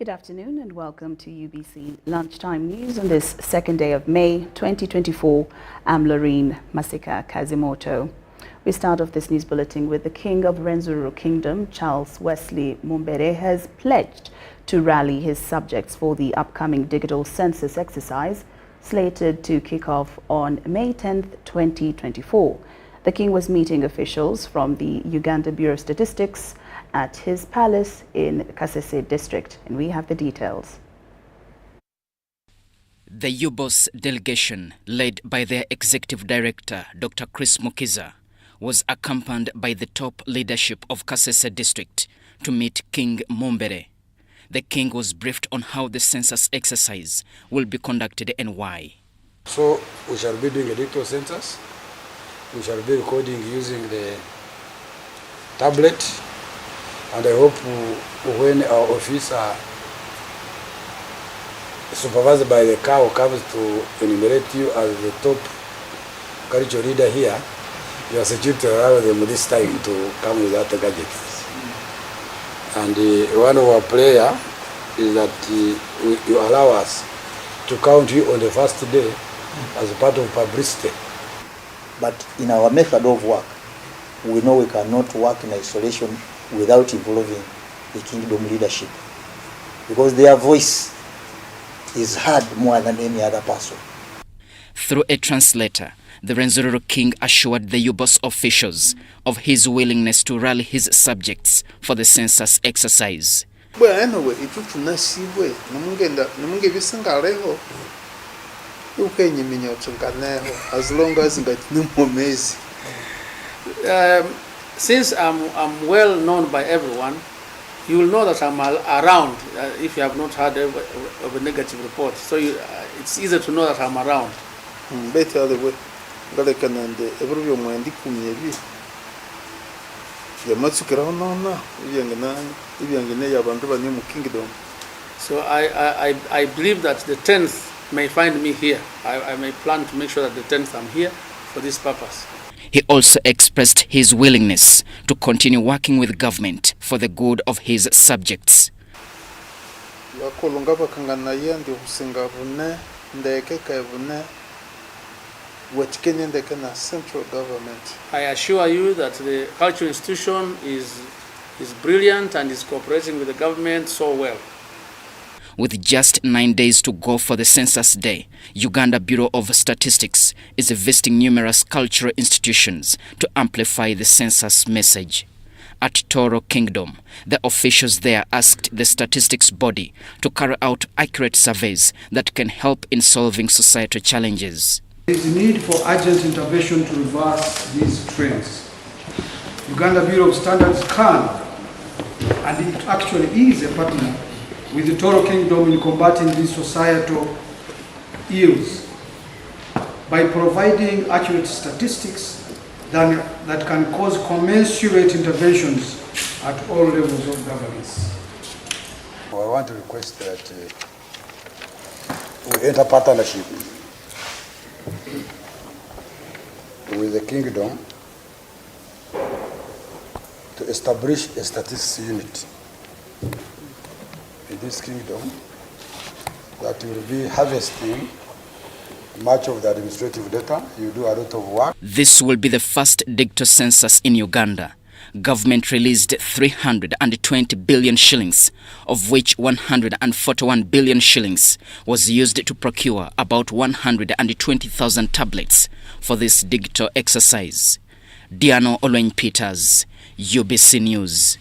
Good afternoon and welcome to UBC Lunchtime News on this second day of May 2024. I'm Lorene Masika Kazimoto. We start off this news bulletin with the King of Rwenzururu Kingdom, Charles Wesley Mumbere, has pledged to rally his subjects for the upcoming digital census exercise slated to kick off on May 10th, 2024. The King was meeting officials from the Uganda Bureau of Statistics at his palace in Kigezi district, and we have the details. The UBOS delegation, led by their executive director, Dr. Chris Mukiza, was accompanied by the top leadership of Kigezi district to meet King Mumbere. The king was briefed on how the census exercise will be conducted and why. So we shall be doing a digital census. We shall be recording using the tablet. And I hope when our officer supervised by the cow comes to enumerate you as the top cultural leader here, you are secure to allow them this time to come without the gadgets. And one of our prayer is that you allow us to count you on the first day as a part of publicity. But in our method of work, we know we cannot work in isolation without involving the kingdom leadership, because their voice is heard more than any other person. Through a translator, the Rwenzururu king assured the UBOS officials of his willingness to rally his subjects for the census exercise. As long as since I'm well known by everyone, you will know that I'm around if you have not heard of a negative report. So it's easy to know that I'm around. Better the way. So I believe that the 10th may find me here. I may plan to make sure that the 10th I'm here for this purpose. He also expressed his willingness to continue working with government for the good of his subjects. Central government. I assure you that the cultural institution is brilliant and is cooperating with the government so well. With just 9 days to go for the census day, Uganda Bureau of Statistics is visiting numerous cultural institutions to amplify the census message. At Toro Kingdom, the officials there asked the statistics body to carry out accurate surveys that can help in solving societal challenges. There is a need for urgent intervention to reverse these trends. Uganda Bureau of Standards can, and it actually is a partner with the Toro Kingdom in combating these societal ills by providing accurate statistics that can cause commensurate interventions at all levels of governance. I want to request that we enter partnership with the Kingdom to establish a statistics unit in this kingdom that will be harvesting much of the administrative data. You do a lot of work. This will be the first digital census in Uganda. Government released 320 billion shillings, of which 141 billion shillings was used to procure about 120,000 tablets for this digital exercise. Diano Olwen Peters, UBC News.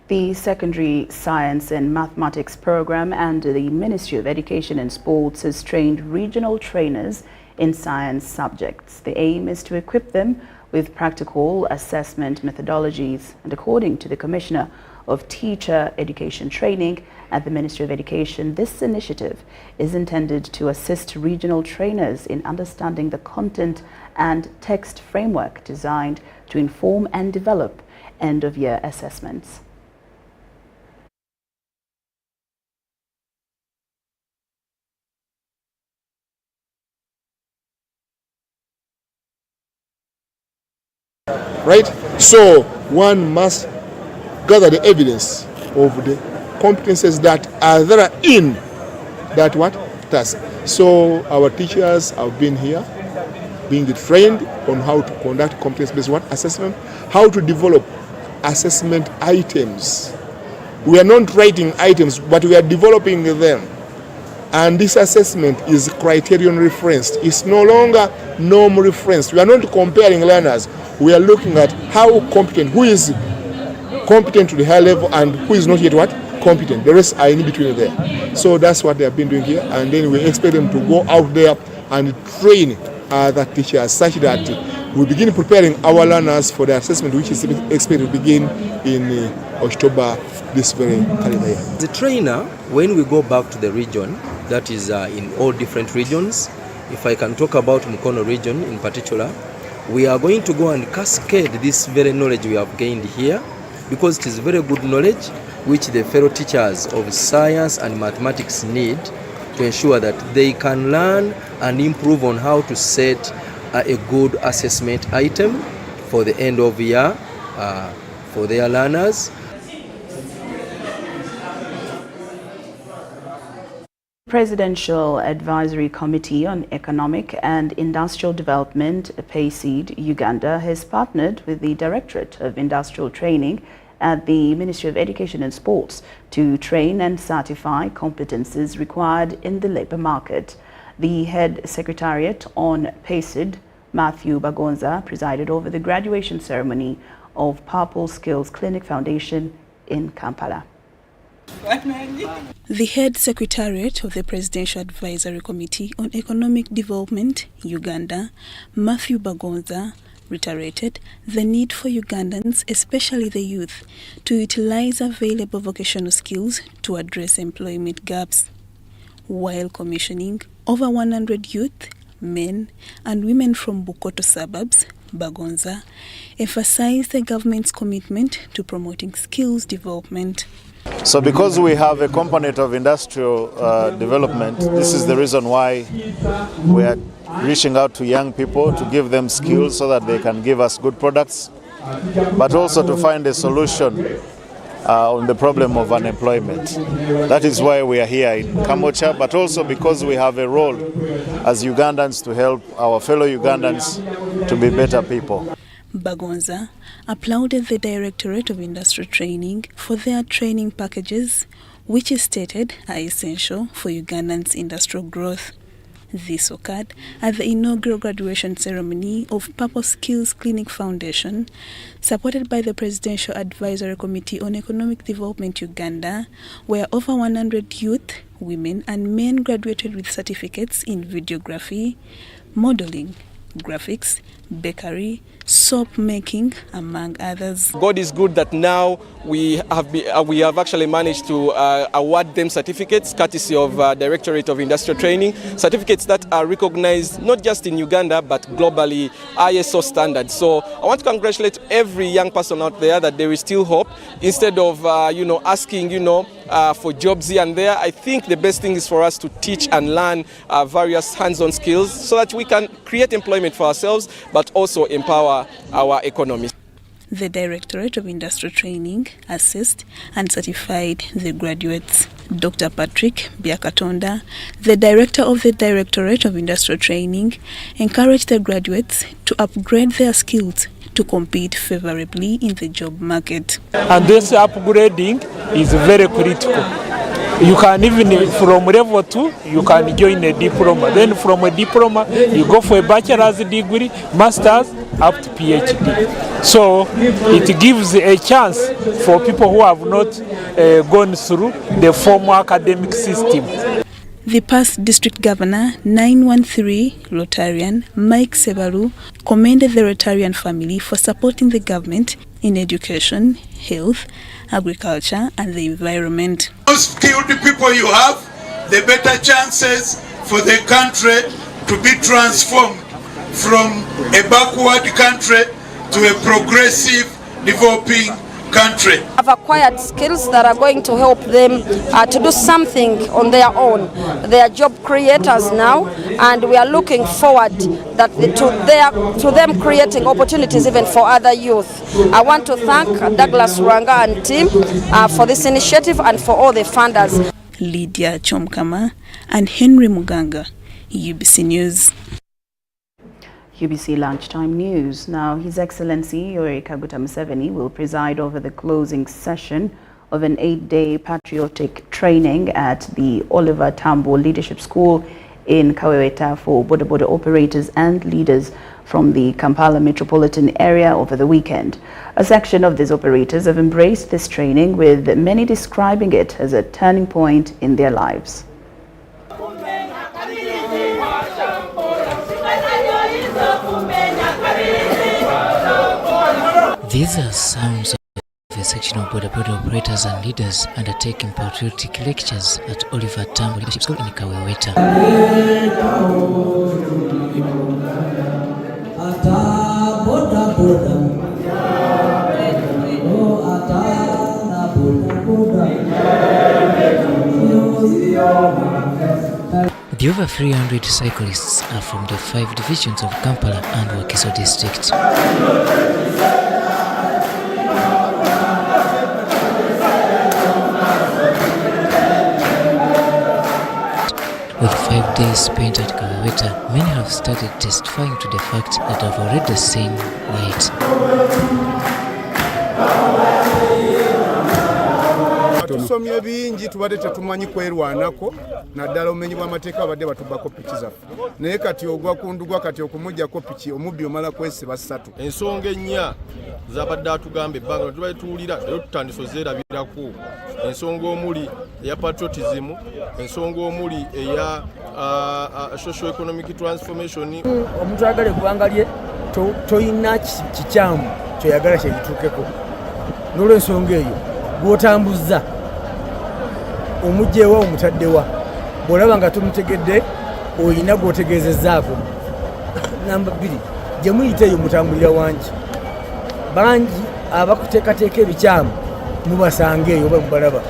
The Secondary Science and Mathematics Program and the Ministry of Education and Sports has trained regional trainers in science subjects. The aim is to equip them with practical assessment methodologies, and according to the Commissioner of Teacher Education Training at the Ministry of Education, this initiative is intended to assist regional trainers in understanding the content and text framework designed to inform and develop end-of-year assessments. Right? So one must gather the evidence of the competences that are there in that task. So our teachers have been here, being trained on how to conduct competence-based assessment, how to develop assessment items. We are not writing items, but we are developing them. And this assessment is criterion referenced. It's no longer norm referenced. We are not comparing learners. We are looking at how competent, who is competent to the high level and who is not yet competent. The rest are in between there. So that's what they have been doing here. And then we expect them to go out there and train the teachers such that we begin preparing our learners for the assessment, which is expected to begin in October this very calendar year. The trainer, when we go back to the region, that is in all different regions, if I can talk about Mukono region in particular, we are going to go and cascade this very knowledge we have gained here, because it is very good knowledge which the fellow teachers of science and mathematics need to ensure that they can learn and improve on how to set a good assessment item for the end of year for their learners. Presidential Advisory Committee on Economic and Industrial Development, PACED, Uganda, has partnered with the Directorate of Industrial Training at the Ministry of Education and Sports to train and certify competences required in the labour market. The Head Secretariat on PACED, Matthew Bagonza, presided over the graduation ceremony of Purple Skills Clinic Foundation in Kampala. The Head Secretariat of the Presidential Advisory Committee on Economic Development, Uganda, Matthew Bagonza, reiterated the need for Ugandans, especially the youth, to utilize available vocational skills to address employment gaps, while commissioning over 100 youth, men and women from Bukoto suburbs. Bagonza emphasized the government's commitment to promoting skills development. So because we have a component of industrial development, this is the reason why we are reaching out to young people to give them skills so that they can give us good products, but also to find a solution on the problem of unemployment. That is why we are here in Kamocha, but also because we have a role as Ugandans to help our fellow Ugandans to be better people. Bagonza applauded the Directorate of Industrial Training for their training packages, which is stated are essential for Ugandans' industrial growth. This occurred at the inaugural graduation ceremony of Purple Skills Clinic Foundation, supported by the Presidential Advisory Committee on Economic Development Uganda, where over 100 youth, women and men graduated with certificates in videography, modeling, graphics, bakery, soap making, among others. God is good that now we have actually managed to award them certificates courtesy of Directorate of Industrial Training, certificates that are recognized not just in Uganda but globally ISO standards. So I want to congratulate every young person out there that there is still hope. Instead of asking for jobs here and there, I think the best thing is for us to teach and learn various hands-on skills so that we can create employment for ourselves but also empower our economy. The Directorate of Industrial Training assessed and certified the graduates. Dr. Patrick Biakatonda, the Director of the Directorate of Industrial Training, encouraged the graduates to upgrade their skills to compete favorably in the job market. And this upgrading is very critical. You can even, from level 2, you can join a diploma. Then from a diploma, you go for a bachelor's degree, master's, up to PhD. So it gives a chance for people who have not gone through the formal academic system. The past District Governor 913 Rotarian Mike Sebaru commended the Rotarian family for supporting the government in education, health, agriculture and the environment. The more skilled people you have, the better chances for the country to be transformed from a backward country to a progressive, developing country. Have acquired skills that are going to help them to do something on their own. They are job creators now, and we are looking forward to them creating opportunities even for other youth. I want to thank Douglas Rwanga and team for this initiative and for all the funders. Lydia Chomkama and Henry Muganga, UBC News. UBC Lunchtime News. Now, His Excellency Yoweri Kaguta Museveni will preside over the closing session of an 8-day patriotic training at the Oliver Tambo Leadership School in Kaweweta for boda operators and leaders from the Kampala metropolitan area over the weekend. A section of these operators have embraced this training, with many describing it as a turning point in their lives. These are sounds of a section of boda operators and leaders undertaking patriotic lectures at Oliver Tambo Leadership School in Kaweweta. The over 300 cyclists are from the 5 divisions of Kampala and Wakiso district. With 5 days spent at Kaweweta, many have started testifying to the fact that I've already seen light. Tusomye bingi tubadde tetumanyi kwerwanako naddala omenyi bw'amateeka abadde batubako piki zaffe naye kati ogwa kundugwa kati okumujjako piki omubbi omala kwesiba 3. Ensonga ennya zabadde atugamba ebbanga tubadde tuwulira naye tutandise ozeerabirako. Ensonga omuli eya patriotism, ensonga omuli eya socio-economic transformation. Omuntu ayagala eggwanga lye toyina kikyamu kyoyagala kyekituukeko. N'olw'ensonga eyo bw'otambuza omugyewa omutaddewa bw'olaba nga tumutegedde oyina gw'otegeezezzaako. Namba 2 gye muyita eyo mutambulira wangi. Bangi abakuteekateeka ebikyamu mubasanga eyo oba mubalaba.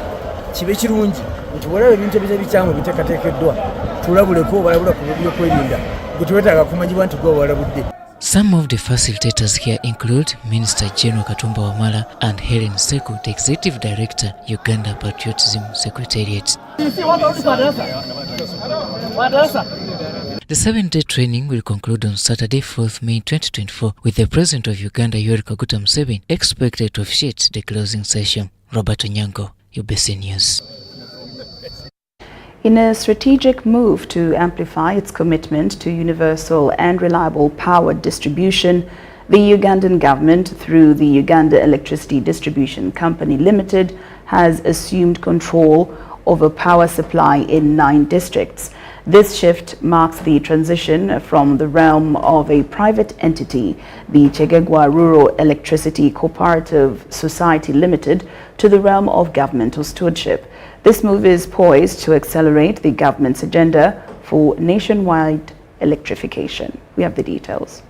Kibe kirungi nti bw'olaba ebintu ebikyamu biteekateekeddwa tulabuleko obalabula ku byokwerinda gwe tewetaaga kumanyibwa nti gwe obalabudde. Some of the facilitators here include Minister General Katumba Wamala and Helen Seku, the Executive Director, Uganda Patriotism Secretariat. The 7-day training will conclude on Saturday, 4th May 2024, with the President of Uganda, Yoweri Kaguta Museveni, expected to officiate the closing session. Robert Onyango, UBC News. In a strategic move to amplify its commitment to universal and reliable power distribution, the Ugandan government, through the Uganda Electricity Distribution Company Limited, has assumed control over power supply in 9 districts. This shift marks the transition from the realm of a private entity, the Kigezi Rural Electricity Cooperative Society Limited, to the realm of governmental stewardship. This move is poised to accelerate the government's agenda for nationwide electrification. We have the details.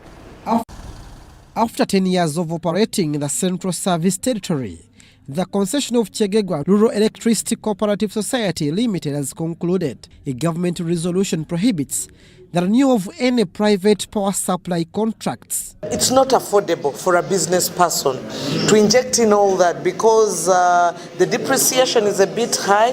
After 10 years of operating in the Central Service Territory, the concession of Kigezi Rural Electricity Cooperative Society Limited has concluded. A government resolution prohibits the renewal of any private power supply contracts. It's not affordable for a business person to inject in all that because the depreciation is a bit high.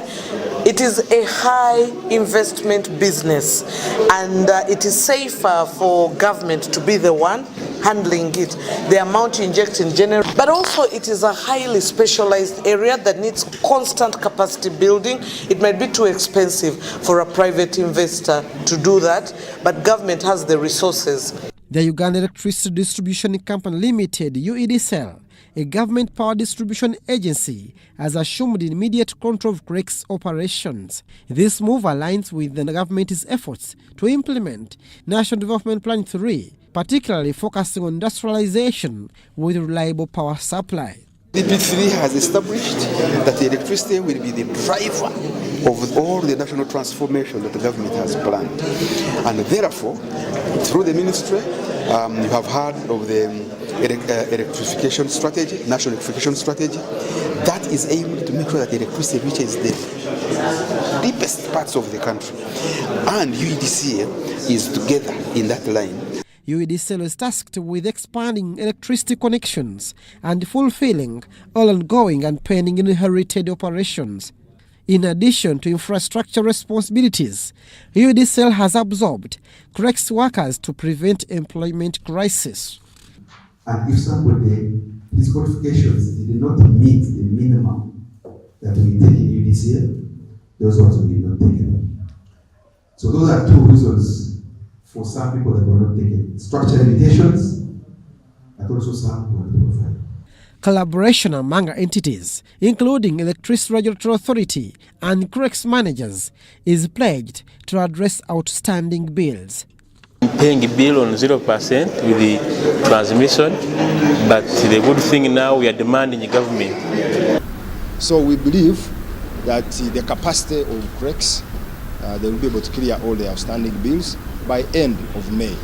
It is a high investment business, and it is safer for government to be the one handling it. The amount you inject in general, but also it is a highly specialized area that needs constant capacity building. It might be too expensive for a private investor to do that, but government has the resources. The Uganda Electricity Distribution Company Limited, UEDCL, a government power distribution agency, has assumed immediate control of KREC's operations. This move aligns with the government's efforts to implement National Development Plan 3, particularly focusing on industrialization with reliable power supply. DP3 has established that the electricity will be the driver of all the national transformation that the government has planned. And therefore, through the ministry, you have heard of the electrification strategy, national electrification strategy, that is aimed to make sure that electricity reaches the deepest parts of the country. And UEDCL is together in that line. UEDCL is tasked with expanding electricity connections and fulfilling all ongoing and pending inherited operations. In addition to infrastructure responsibilities, UEDCL has absorbed CREX workers to prevent employment crisis. And if somebody, his qualifications did not meet the minimum that we take in UEDCL, those ones will be not taken. So those are two reasons for some people that were not taken. Structural limitations, and also some who are not qualified. Collaboration among entities, including Electricity Regulatory Authority and CREX managers, is pledged to address outstanding bills. Paying a bill on 0% with the transmission, but the good thing now we are demanding the government. So we believe that the capacity of CREX, they will be able to clear all the outstanding bills by end of May,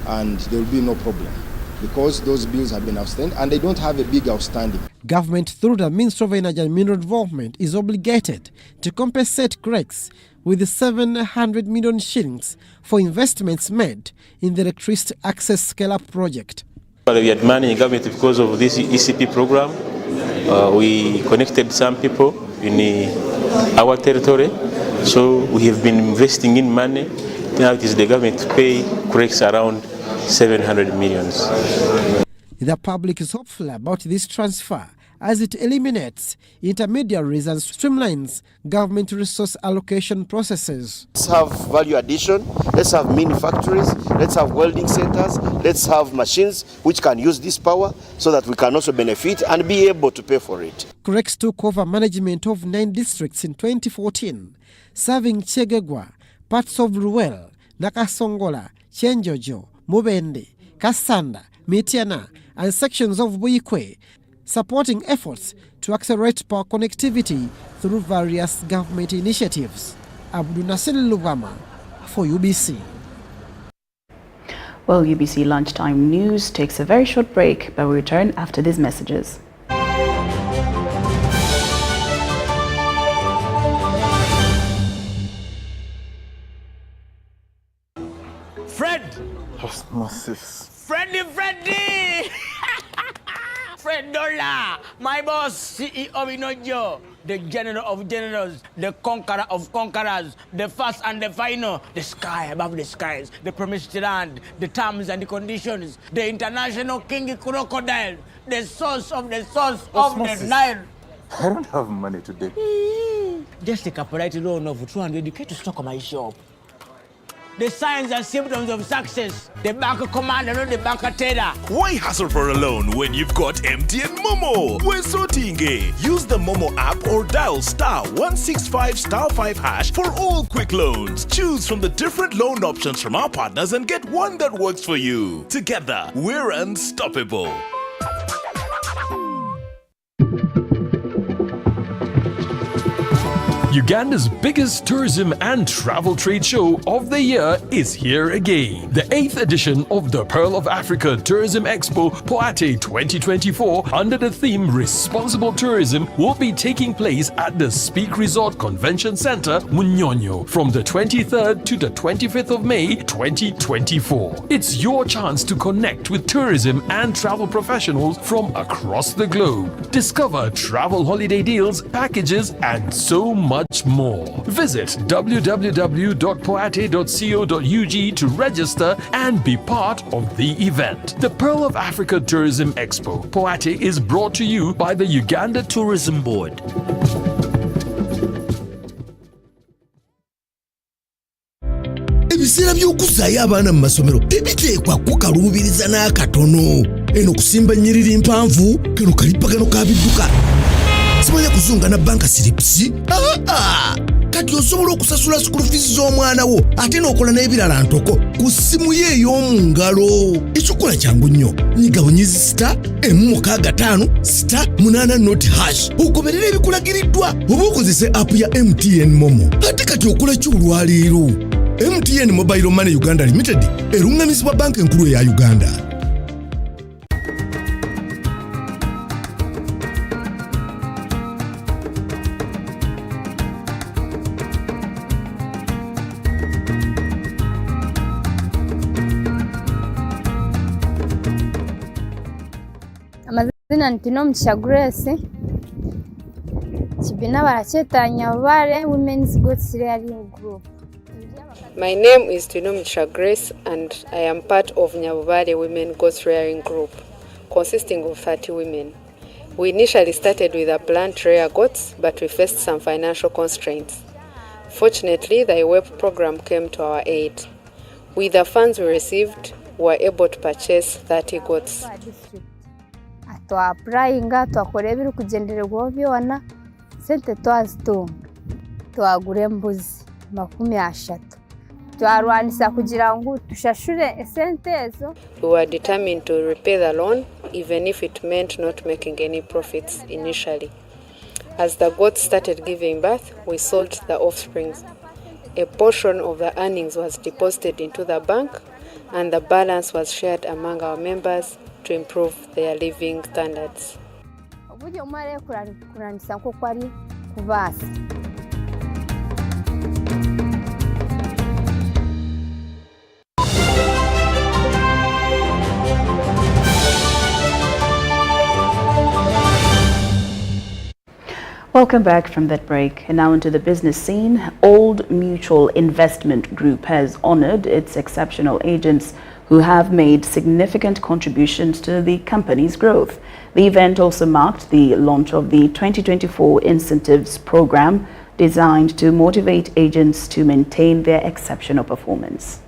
and there will be no problem, because those bills have been outstanding and they don't have a big outstanding. Government, through the Ministry of Energy and Mineral Development, is obligated to compensate CREX with 700 million shillings for investments made in the electricity access scale-up project. We are demanding government because of this ECP program. We connected some people in our territory, so we have been investing in money. Now it is the government to pay CREX around 700 millions. The public is hopeful about this transfer as it eliminates intermediaries and streamlines government resource allocation processes. Let's have value addition, let's have mini factories, let's have welding centers, let's have machines which can use this power so that we can also benefit and be able to pay for it. CREX took over management of 9 districts in 2014, serving Chegegwa, parts of Ruel, Nakasongola, Chenjojo, Mubende, Kasanda, Mitiana, and sections of Buikwe, supporting efforts to accelerate power connectivity through various government initiatives. Abdul Nasir Lugama for UBC. Well, UBC Lunchtime News takes a very short break, but we return after these messages. Fred! Osmosis. Freddy! Fred Dollar, my boss, CEO Inojo, the general of generals, the conqueror of conquerors, the first and the final, the sky above the skies, the promised land, the terms and the conditions, the international king crocodile, the source of the Osmosis. Nile. I don't have money today. Just take a polite loan of 200k to stock on my shop. The signs and symptoms of success. The bank commander, not the bank teller. Why hassle for a loan when you've got MTN Momo? We're sorting it. Use the Momo app or dial *165*5# for all quick loans. Choose from the different loan options from our partners and get one that works for you. Together, we're unstoppable. Uganda's biggest tourism and travel trade show of the year is here again. The 8th edition of the Pearl of Africa Tourism Expo Poate 2024 under the theme Responsible Tourism will be taking place at the Speak Resort Convention Center, Munyonyo, from the 23rd to the 25th of May 2024. It's your chance to connect with tourism and travel professionals from across the globe. Discover travel holiday deals, packages, and so much more. Visit www.poate.co.ug to register and be part of the event. The Pearl of Africa Tourism Expo Poate is brought to you by the Uganda Tourism Board. Ebiseera by'okuzaayo abaana mu masomero tebiteekwa kukaluubiriza n'akatono. Eno kusimba nnyiriri mpanvu kano kalipagano ka bidduka. Simanya kuzunga na banka siripsi. Kati kati osobola okusasula school fees z'omwana wo ate n'okola n'ebirala ntoko ku ssimu ye ey'omu ngalo. Ekikola kyangu nnyo. Nyiga bunyizi *185*8 ogoberera ebikulagiriddwa oba okozese app ya MTN Momo. Ate kati okola ki olwaleero? MTN Mobile Money Uganda Limited erungamizibwa banka enkulu eya Uganda. Amazina ntino Mugisha Grace kibina barakyetanya Nyabubare Women's Goats Rearing Group. My name is Tino Mugisha Grace and I am part of Nyabubare Women Goats Rearing Group, consisting of 30 women. We initially started with a plan to rear goats, but we faced some financial constraints. Fortunately, the IWEP program came to our aid. With the funds we received, we were able to purchase 30 goats. Twaprayinga twakora ebiri kugendererwaho byona sente twazitunga twagura embuzi 30 twarwanisa kugira ngo tushashure esente ezo. We were determined to repay the loan even if it meant not making any profits initially. As the goats started giving birth, we sold the offsprings. A portion of the earnings was deposited into the bank and the balance was shared among our members to improve their living standards. Welcome back from that break. And now into the business scene. Old Mutual Investment Group has honored its exceptional agents who have made significant contributions to the company's growth. The event also marked the launch of the 2024 incentives program designed to motivate agents to maintain their exceptional performance.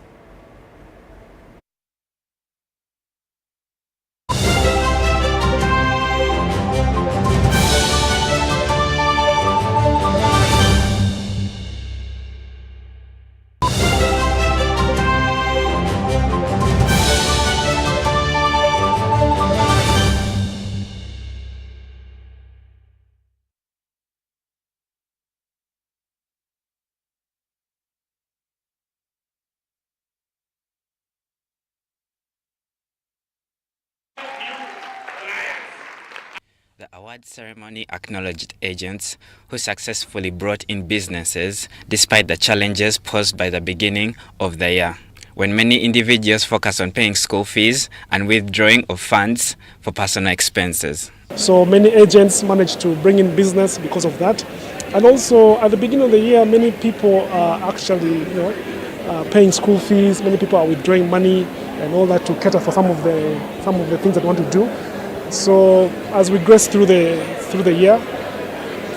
The award ceremony acknowledged agents who successfully brought in businesses despite the challenges posed by the beginning of the year, when many individuals focus on paying school fees and withdrawing of funds for personal expenses. So many agents managed to bring in business because of that. And also at the beginning of the year, many people are actually paying school fees, many people are withdrawing money and all that to cater for some of the things that they want to do. So as we progress through the year,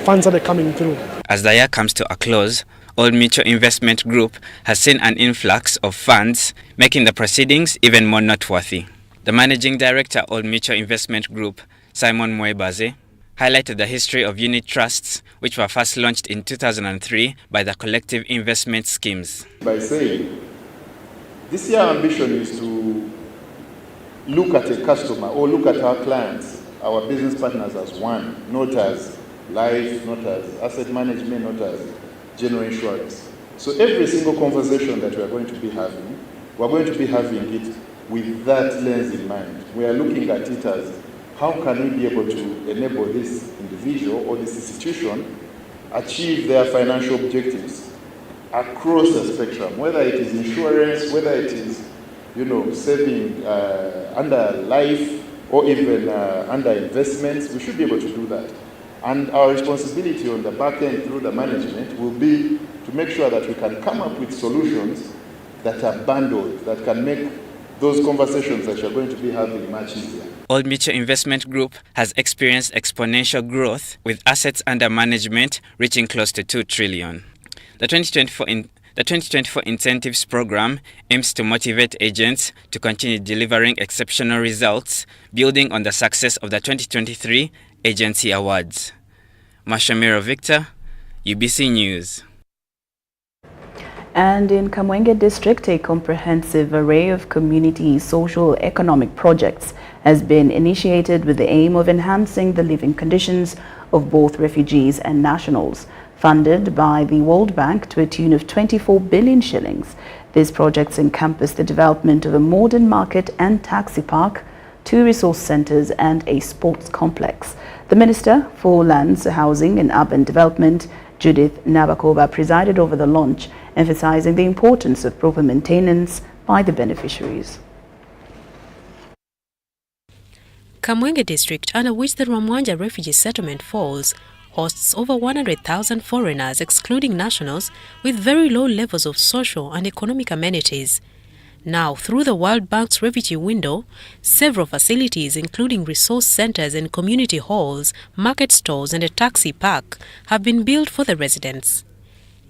funds are coming through. As the year comes to a close, Old Mutual Investment Group has seen an influx of funds, making the proceedings even more noteworthy. The Managing Director of Old Mutual Investment Group, Simon Mwebaze, highlighted the history of unit trusts, which were first launched in 2003 by the collective investment schemes. By saying, this year our ambition is to look at a customer or look at our clients, our business partners as one, not as life, not as asset management, not as general insurance. So every single conversation that we are going to be having, we're going to be having it with that lens in mind. We are looking at it as how can we be able to enable this individual or this institution achieve their financial objectives across the spectrum, whether it is insurance, whether it is saving under life or even under investments. We should be able to do that. And our responsibility on the back end through the management will be to make sure that we can come up with solutions that are bundled, that can make those conversations that you're going to be having much easier. Old Mutual Investment Group has experienced exponential growth with assets under management reaching close to 2 trillion. The 2024 incentives program aims to motivate agents to continue delivering exceptional results, building on the success of the 2023 Agency Awards. Mashamiro Victor, UBC News. And in Kamwenge district, a comprehensive array of community social economic projects has been initiated with the aim of enhancing the living conditions of both refugees and nationals, funded by the World Bank to a tune of 24 billion shillings. These projects encompass the development of a modern market and taxi park, 2 resource centers and a sports complex. The Minister for Lands, Housing and Urban Development, Judith Nabakova, presided over the launch, emphasizing the importance of proper maintenance by the beneficiaries. Kamwenge district, under which the Ramwanja refugee settlement falls, hosts over 100,000 foreigners, excluding nationals, with very low levels of social and economic amenities. Now, through the World Bank's refugee window, several facilities, including resource centers and community halls, market stalls and a taxi park, have been built for the residents.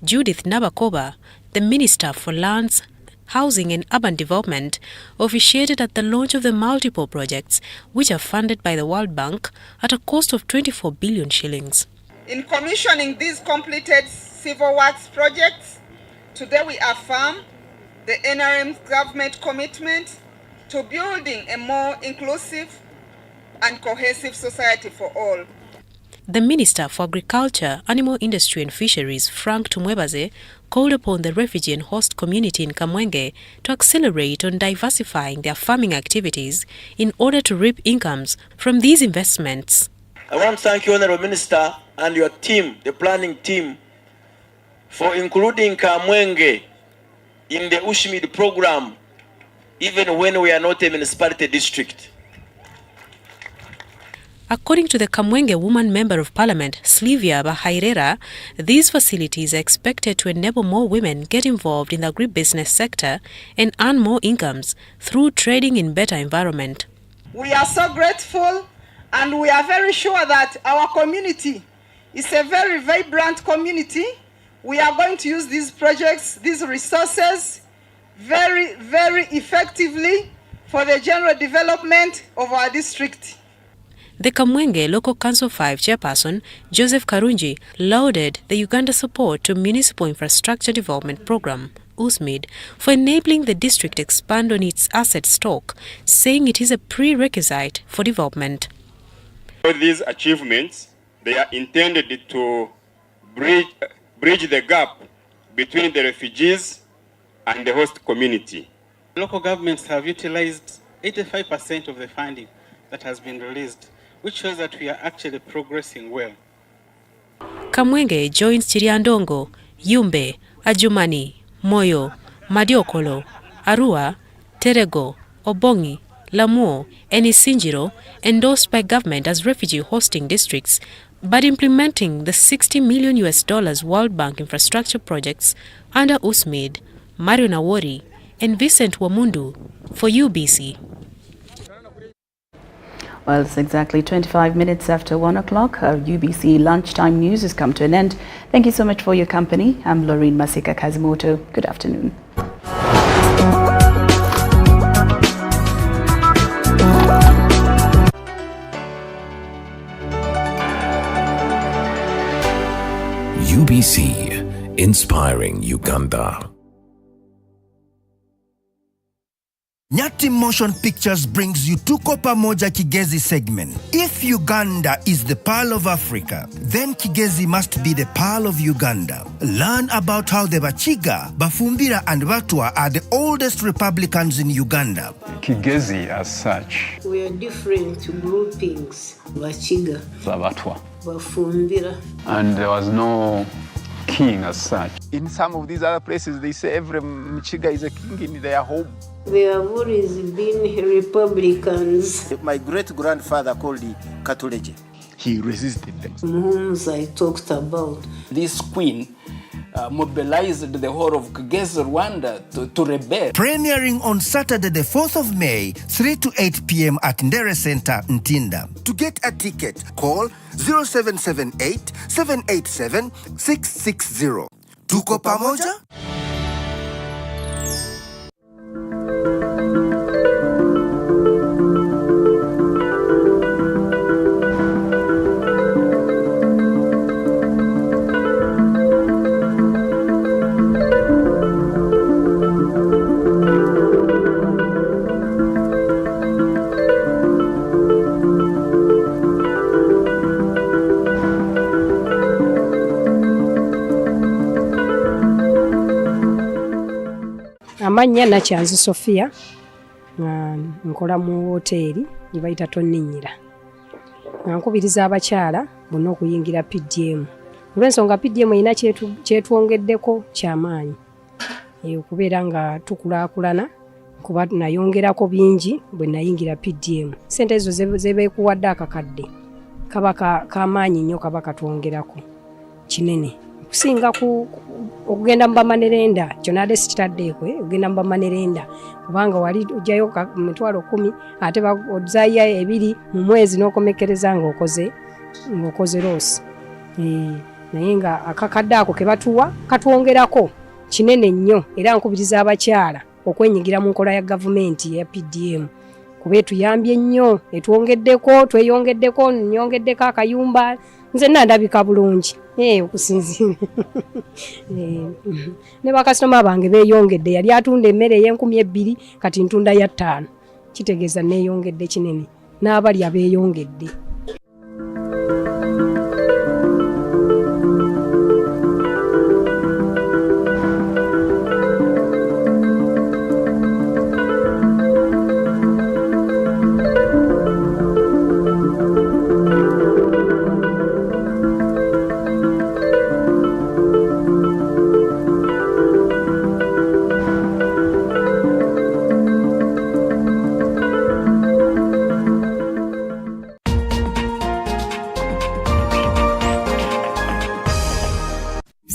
Judith Nabakova, the Minister for Lands, Housing and Urban Development, officiated at the launch of the multiple projects, which are funded by the World Bank at a cost of 24 billion shillings. In commissioning these completed civil works projects, today we affirm the NRM's government commitment to building a more inclusive and cohesive society for all. The Minister for Agriculture, Animal Industry and Fisheries, Frank Tumwebaze, called upon the refugee and host community in Kamwenge to accelerate on diversifying their farming activities in order to reap incomes from these investments. I want to thank you, Honorable Minister, and your team, the planning team, for including Kamwenge in the USHMID program, even when we are not a municipality district. According to the Kamwenge Woman Member of Parliament, Slivia Bahairera, these facilities are expected to enable more women get involved in the agribusiness sector and earn more incomes through trading in better environment. We are so grateful and we are very sure that our community is a very vibrant community. We are going to use these projects, these resources, very, very effectively for the general development of our district. The Kamwenge Local Council 5 chairperson, Joseph Karunji, lauded the Uganda support to Municipal Infrastructure Development Program, USMID, for enabling the district expand on its asset stock, saying it is a prerequisite for development. These achievements, they are intended to bridge the gap between the refugees and the host community. Local governments have utilized 85% of the funding that has been released, which shows that we are actually progressing well. Kamwenge joins Chiriandongo, Yumbe, Ajumani, Moyo, Madiokolo, Arua, Terego, Obongi, Lamuo, and Isinjiro, endorsed by government as refugee hosting districts, but implementing the $60 million World Bank infrastructure projects under USMID. Mario Nawori and Vincent Wamundu for UBC. Well, it's exactly 25 minutes after 1 o'clock. Our UBC lunchtime news has come to an end. Thank you so much for your company. I'm Loreen Masika Kazimoto. Good afternoon. UBC, inspiring Uganda. Nyati Motion Pictures brings you Tuko Pamoja Kigezi segment. If Uganda is the pearl of Africa, then Kigezi must be the pearl of Uganda. Learn about how the Bachiga, Bafumbira and Batwa are the oldest republicans in Uganda. Kigezi as such, we are different groupings. Bachiga, Batwa, Bafumbira. And there was no king as such. In some of these other places, they say every Michiga is a king in their home. They have always been Republicans. My great-grandfather called the Katuleje. He resisted them. Whom I talked about. This queen mobilized the whole of Kigezi, Rwanda to rebel. Premiering on Saturday the 4th of May, 3 to 8 p.m. at Ndere Center, Ntinda. To get a ticket, call 0778 787 660. Tuko pamoja? Amannya Nakyanzi Sophia, nkola mu hoteri gye bayita Tonninnyira. Nkubiriza abakyala bonna okuyingira PDM. Olw'ensonga PDM erina kyetwongeddeko ky'amaanyi. Okubeera nga tukulaakulana kuba nayongerako bingi bwe nayingira PDM. Ssente ezo ze beekuwadde akakadde kaba k'amaanyi nnyo kaba katwongerako kinene. Kusinga okugenda mu bamanerenda kyonna sikitaddeeko okugenda mu bamanerenda kubanga wali ojjayo emitwalo 10 ate ozaayo 2 mu mwezi n'okomekereza ng'okoze loosi. Naye nga akakadde ako ke batuwa katwongerako kinene nnyo era nkubiriza abakyala okwenyigira mu nkola ya gavumenti ya PDM kuba etuyambye nnyo tweyongeddeko nnyongeddeko akayumba nze nandabika bulungi okusinziira ne bakasitoma bange beeyongedde yali atunda emmere ey' 2,000 kati ntunda ya 5 kitegeeza neeyongedde kinene n'abalya beeyongedde.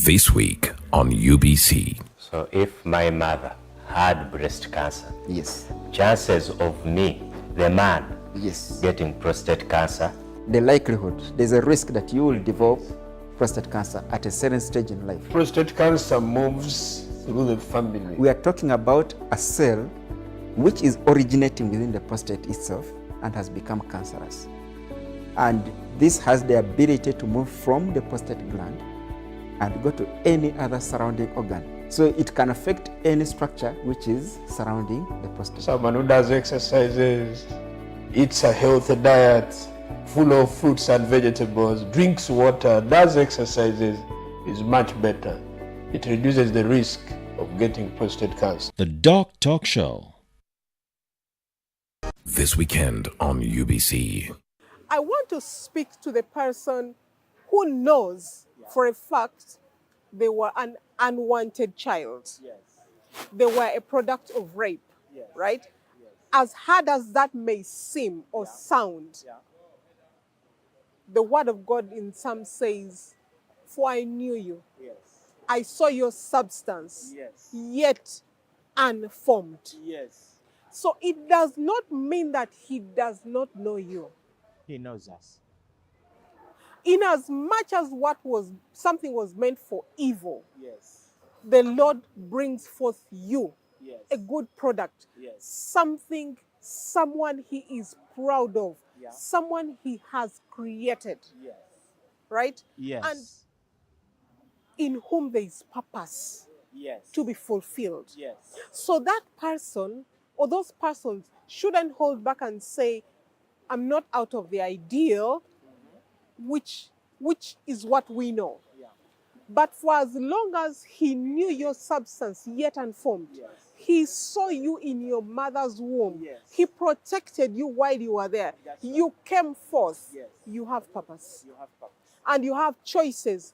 This week on UBC. So if my mother had breast cancer, yes, chances of me, the man, yes, getting prostate cancer, the likelihood, there's a risk that you will develop prostate cancer at a certain stage in life. Prostate cancer moves through the family. We are talking about a cell which is originating within the prostate itself and has become cancerous. And this has the ability to move from the prostate gland and go to any other surrounding organ. So it can affect any structure which is surrounding the prostate. Someone who does exercises, eats a healthy diet, full of fruits and vegetables, drinks water, does exercises, is much better. It reduces the risk of getting prostate cancer. The Doc Talk Show. This weekend on UBC. I want to speak to the person who knows for a fact they were an unwanted child. Yes. They were a product of rape, yes, right? Yes. As hard as that may seem or sound, the word of God in Psalm says, "For I knew you. Yes. I saw your substance, yes, yet unformed." Yes. So it does not mean that he does not know you. He knows us. In as much as something was meant for evil, yes, the Lord brings forth you, yes, a good product, yes, someone he is proud of, yeah, someone he has created, yes, right? Yes. And in whom there is purpose, yes, to be fulfilled. Yes. So that person or those persons shouldn't hold back and say, "I'm not out of the ideal," which is what we know. Yeah. But for as long as he knew your substance yet unformed, yes, he saw you in your mother's womb. Yes. He protected you while you were there. That's you right. Came forth. Yes. You have purpose. You have purpose. And you have choices